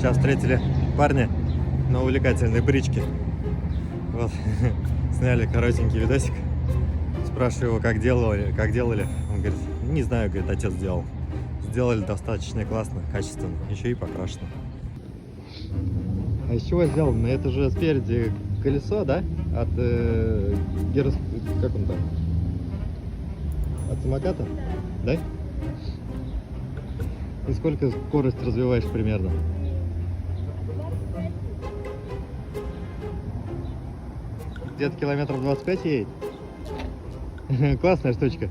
Сейчас встретили парня на увлекательной бричке. Вот. Сняли коротенький видосик. Спрашиваю его, как делали. Он говорит, не знаю, говорит, отец делал. Сделали достаточно классно, качественно, еще и покрашено. А из чего сделано? Это же спереди колесо, да? От как он там? От самоката? Да? И сколько скорость развиваешь примерно? Где-то километров 25 едет? Классная штучка.